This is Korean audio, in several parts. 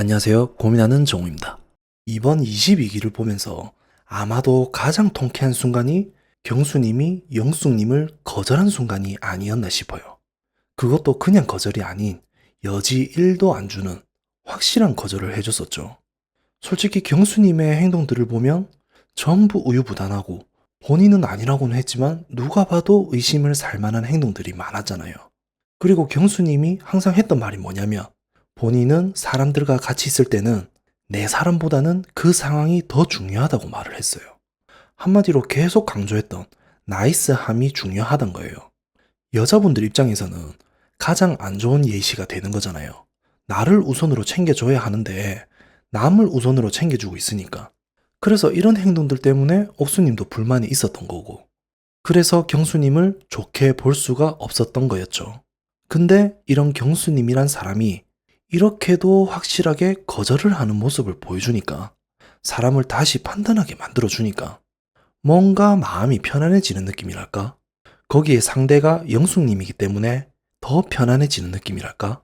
안녕하세요. 고민하는 정우입니다. 이번 22기를 보면서 아마도 가장 통쾌한 순간이 경수님이 영숙님을 거절한 순간이 아니었나 싶어요. 그것도 그냥 거절이 아닌 여지 1도 안 주는 확실한 거절을 해줬었죠. 솔직히 경수님의 행동들을 보면 전부 우유부단하고 본인은 아니라고는 했지만 누가 봐도 의심을 살 만한 행동들이 많았잖아요. 그리고 경수님이 항상 했던 말이 뭐냐면 본인은 사람들과 같이 있을 때는 내 사람보다는 그 상황이 더 중요하다고 말을 했어요. 한마디로 계속 강조했던 나이스함이 중요하단 거예요. 여자분들 입장에서는 가장 안 좋은 예시가 되는 거잖아요. 나를 우선으로 챙겨줘야 하는데 남을 우선으로 챙겨주고 있으니까. 그래서 이런 행동들 때문에 옥수님도 불만이 있었던 거고. 그래서 경수님을 좋게 볼 수가 없었던 거였죠. 근데 이런 경수님이란 사람이 이렇게도 확실하게 거절을 하는 모습을 보여주니까 사람을 다시 판단하게 만들어주니까 뭔가 마음이 편안해지는 느낌이랄까? 거기에 상대가 영숙님이기 때문에 더 편안해지는 느낌이랄까?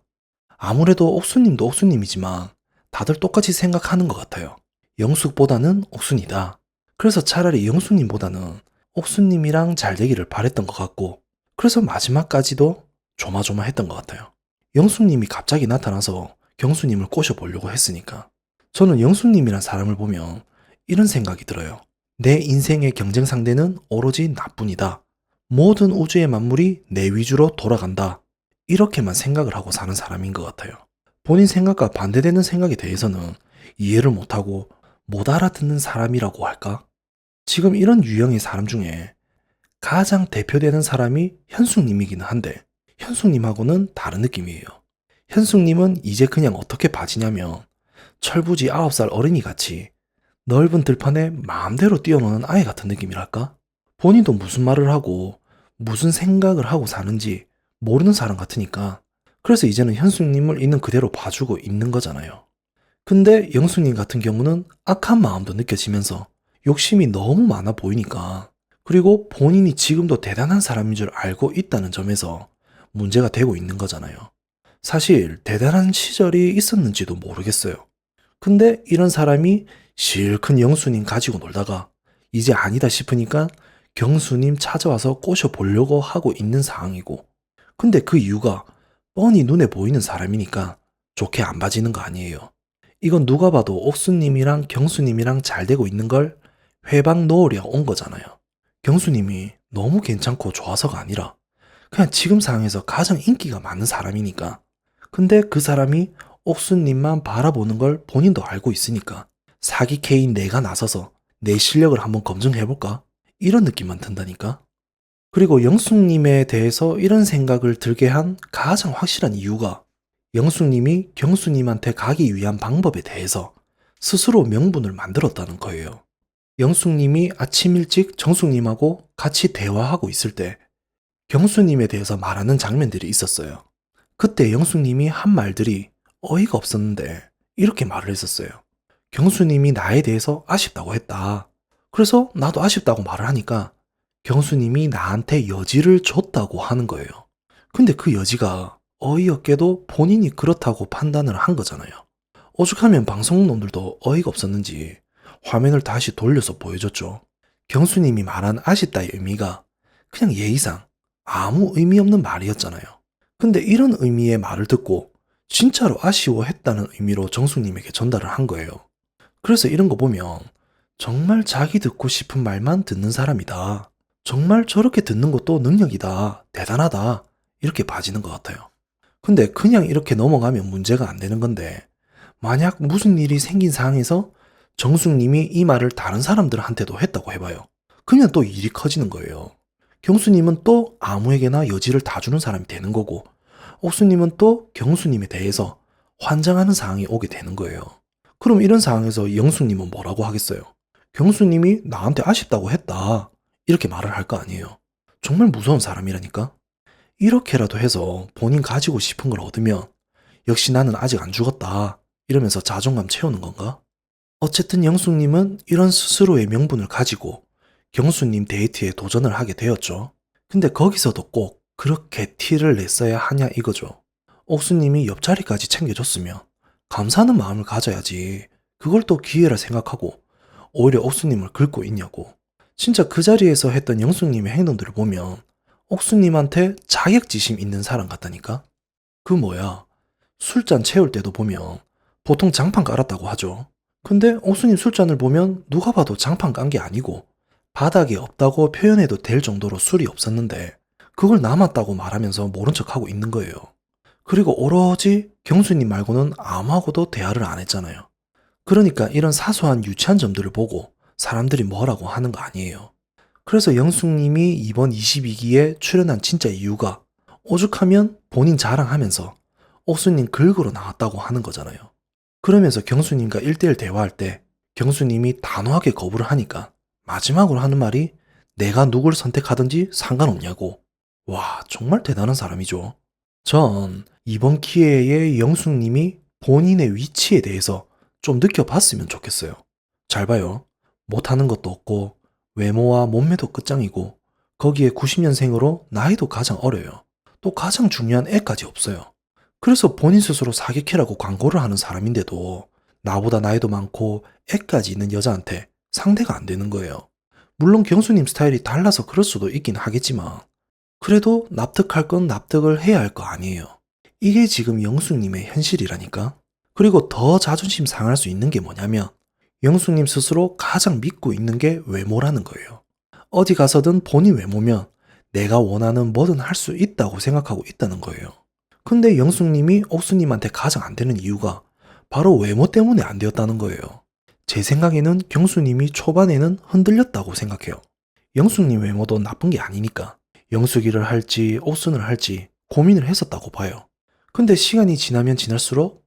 아무래도 옥수님도 옥수님이지만 다들 똑같이 생각하는 것 같아요. 영숙보다는 옥순이다. 그래서 차라리 영숙님보다는 옥수님이랑 잘 되기를 바랬던 것 같고 그래서 마지막까지도 조마조마했던 것 같아요. 영숙님이 갑자기 나타나서 경수님을 꼬셔보려고 했으니까 저는 영숙님이란 사람을 보면 이런 생각이 들어요. 내 인생의 경쟁 상대는 오로지 나뿐이다. 모든 우주의 만물이 내 위주로 돌아간다. 이렇게만 생각을 하고 사는 사람인 것 같아요. 본인 생각과 반대되는 생각에 대해서는 이해를 못하고 못 알아듣는 사람이라고 할까? 지금 이런 유형의 사람 중에 가장 대표되는 사람이 현숙님이기는 한데 현숙님하고는 다른 느낌이에요. 현숙님은 이제 그냥 어떻게 봐지냐면 철부지 9살 어린이 같이 넓은 들판에 마음대로 뛰어노는 아이 같은 느낌이랄까? 본인도 무슨 말을 하고 무슨 생각을 하고 사는지 모르는 사람 같으니까 그래서 이제는 현숙님을 있는 그대로 봐주고 있는 거잖아요. 근데 영숙님 같은 경우는 악한 마음도 느껴지면서 욕심이 너무 많아 보이니까 그리고 본인이 지금도 대단한 사람인 줄 알고 있다는 점에서 문제가 되고 있는 거잖아요. 사실 대단한 시절이 있었는지도 모르겠어요. 근데 이런 사람이 실컷 영수님 가지고 놀다가 이제 아니다 싶으니까 경수님 찾아와서 꼬셔보려고 하고 있는 상황이고 근데 그 이유가 뻔히 눈에 보이는 사람이니까 좋게 안 봐지는 거 아니에요. 이건 누가 봐도 옥수님이랑 경수님이랑 잘 되고 있는 걸 회방 놓으려 온 거잖아요. 경수님이 너무 괜찮고 좋아서가 아니라 그냥 지금 상황에서 가장 인기가 많은 사람이니까. 근데 그 사람이 옥수님만 바라보는 걸 본인도 알고 있으니까 사기 K인 내가 나서서 내 실력을 한번 검증해볼까? 이런 느낌만 든다니까. 그리고 영숙님에 대해서 이런 생각을 들게 한 가장 확실한 이유가 영숙님이 경수님한테 가기 위한 방법에 대해서 스스로 명분을 만들었다는 거예요. 영숙님이 아침 일찍 정숙님하고 같이 대화하고 있을 때 경수님에 대해서 말하는 장면들이 있었어요. 그때 영숙님이 한 말들이 어이가 없었는데 이렇게 말을 했었어요. 경수님이 나에 대해서 아쉽다고 했다. 그래서 나도 아쉽다고 말을 하니까 경수님이 나한테 여지를 줬다고 하는 거예요. 근데 그 여지가 어이없게도 본인이 그렇다고 판단을 한 거잖아요. 오죽하면 방송놈들도 어이가 없었는지 화면을 다시 돌려서 보여줬죠. 경수님이 말한 아쉽다의 의미가 그냥 예의상 아무 의미 없는 말이었잖아요. 근데 이런 의미의 말을 듣고 진짜로 아쉬워했다는 의미로 정숙님에게 전달을 한 거예요. 그래서 이런 거 보면 정말 자기 듣고 싶은 말만 듣는 사람이다. 정말 저렇게 듣는 것도 능력이다. 대단하다. 이렇게 봐지는 것 같아요. 근데 그냥 이렇게 넘어가면 문제가 안 되는 건데 만약 무슨 일이 생긴 상황에서 정숙님이 이 말을 다른 사람들한테도 했다고 해봐요. 그냥 또 일이 커지는 거예요. 경수님은 또 아무에게나 여지를 다 주는 사람이 되는 거고 옥수님은 또 경수님에 대해서 환장하는 상황이 오게 되는 거예요. 그럼 이런 상황에서 영수님은 뭐라고 하겠어요? 경수님이 나한테 아쉽다고 했다. 이렇게 말을 할 거 아니에요. 정말 무서운 사람이라니까. 이렇게라도 해서 본인 가지고 싶은 걸 얻으면 역시 나는 아직 안 죽었다. 이러면서 자존감 채우는 건가? 어쨌든 영숙님은 이런 스스로의 명분을 가지고 경수님 데이트에 도전을 하게 되었죠. 근데 거기서도 꼭 그렇게 티를 냈어야 하냐 이거죠. 옥수님이 옆자리까지 챙겨줬으면 감사하는 마음을 가져야지. 그걸 또 기회라 생각하고 오히려 옥수님을 긁고 있냐고. 진짜 그 자리에서 했던 영숙님의 행동들을 보면 옥수님한테 자격지심 있는 사람 같다니까? 그 뭐야, 술잔 채울 때도 보면 보통 장판 깔았다고 하죠. 근데 옥수님 술잔을 보면 누가 봐도 장판 깐 게 아니고 바닥에 없다고 표현해도 될 정도로 술이 없었는데 그걸 남았다고 말하면서 모른 척하고 있는 거예요. 그리고 오로지 경수님 말고는 아무하고도 대화를 안 했잖아요. 그러니까 이런 사소한 유치한 점들을 보고 사람들이 뭐라고 하는 거 아니에요. 그래서 영숙님이 이번 22기에 출연한 진짜 이유가 오죽하면 본인 자랑하면서 옥수님 긁으러 나왔다고 하는 거잖아요. 그러면서 경수님과 1대1 대화할 때 경수님이 단호하게 거부를 하니까 마지막으로 하는 말이 내가 누굴 선택하든지 상관없냐고. 와, 정말 대단한 사람이죠. 전 이번 기회에 영숙님이 본인의 위치에 대해서 좀 느껴봤으면 좋겠어요. 잘 봐요. 못하는 것도 없고 외모와 몸매도 끝장이고 거기에 90년생으로 나이도 가장 어려요. 또 가장 중요한 애까지 없어요. 그래서 본인 스스로 사기캐라고 광고를 하는 사람인데도 나보다 나이도 많고 애까지 있는 여자한테 상대가 안 되는 거예요. 물론 경수님 스타일이 달라서 그럴 수도 있긴 하겠지만 그래도 납득할 건 납득을 해야 할 거 아니에요. 이게 지금 영숙님의 현실이라니까. 그리고 더 자존심 상할 수 있는 게 뭐냐면 영숙님 스스로 가장 믿고 있는 게 외모라는 거예요. 어디 가서든 본인 외모면 내가 원하는 뭐든 할 수 있다고 생각하고 있다는 거예요. 근데 영숙님이 옥수님한테 가장 안 되는 이유가 바로 외모 때문에 안 되었다는 거예요. 제 생각에는 경수님이 초반에는 흔들렸다고 생각해요. 영숙님 외모도 나쁜 게 아니니까 영숙이를 할지 옥순을 할지 고민을 했었다고 봐요. 근데 시간이 지나면 지날수록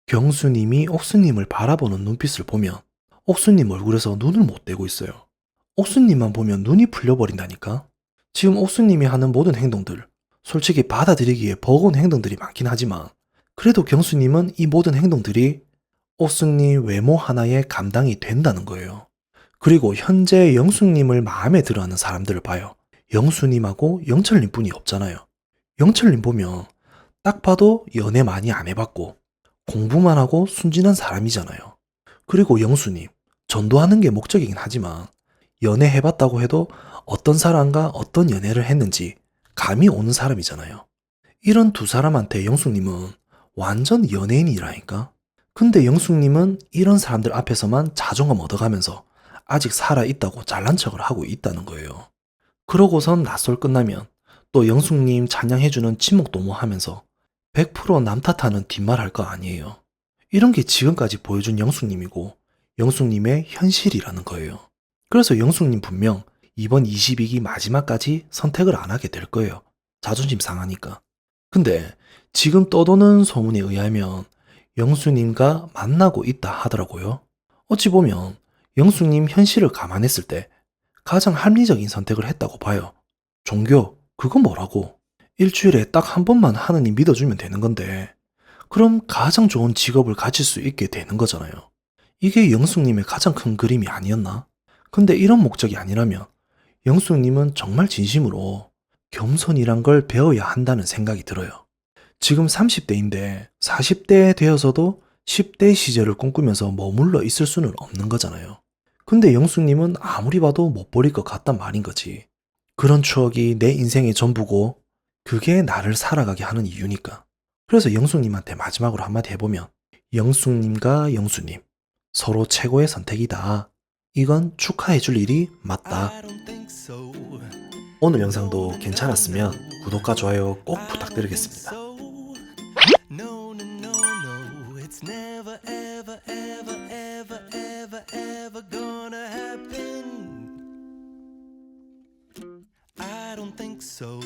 경수님이 옥수님을 바라보는 눈빛을 보면 옥수님 얼굴에서 눈을 못 떼고 있어요. 옥수님만 보면 눈이 풀려버린다니까. 지금 옥수님이 하는 모든 행동들, 솔직히 받아들이기에 버거운 행동들이 많긴 하지만 그래도 경수님은 이 모든 행동들이 옥수님 외모 하나에 감당이 된다는 거예요. 그리고 현재 영숙님을 마음에 들어하는 사람들을 봐요. 영수님하고 영철님 뿐이 없잖아요. 영철님 보면 딱 봐도 연애 많이 안 해봤고 공부만 하고 순진한 사람이잖아요. 그리고 영수님, 전도하는 게 목적이긴 하지만 연애해봤다고 해도 어떤 사람과 어떤 연애를 했는지 감이 오는 사람이잖아요. 이런 두 사람한테 영숙님은 완전 연예인이라니까. 근데 영숙님은 이런 사람들 앞에서만 자존감 얻어가면서 아직 살아있다고 잘난 척을 하고 있다는 거예요. 그러고선 낯설 끝나면 또 영숙님 찬양해주는 친목도모 하면서 100%남 탓하는 뒷말 할 거 아니에요. 이런 게 지금까지 보여준 영숙님이고 영숙님의 현실이라는 거예요. 그래서 영숙님 분명 이번 22기 마지막까지 선택을 안 하게 될 거예요. 자존심 상하니까. 근데 지금 떠도는 소문에 의하면 영수님과 만나고 있다 하더라고요. 어찌 보면 영숙님 현실을 감안했을 때 가장 합리적인 선택을 했다고 봐요. 종교, 그건 뭐라고? 일주일에 딱 한 번만 하느님 믿어주면 되는 건데 그럼 가장 좋은 직업을 가질 수 있게 되는 거잖아요. 이게 영숙님의 가장 큰 그림이 아니었나? 근데 이런 목적이 아니라면 영숙님은 정말 진심으로 겸손이란 걸 배워야 한다는 생각이 들어요. 지금 30대인데 40대 되어서도 10대 시절을 꿈꾸면서 머물러 있을 수는 없는 거잖아요. 근데 영숙님은 아무리 봐도 못 버릴 것 같단 말인 거지. 그런 추억이 내 인생의 전부고 그게 나를 살아가게 하는 이유니까. 그래서 영숙님한테 마지막으로 한마디 해보면 영숙님과 영수님 서로 최고의 선택이다. 이건 축하해줄 일이 맞다. 오늘 영상도 괜찮았으면 구독과 좋아요 꼭 부탁드리겠습니다. No, no, no, no, it's never, ever, ever, ever, ever, ever gonna happen. I don't think so.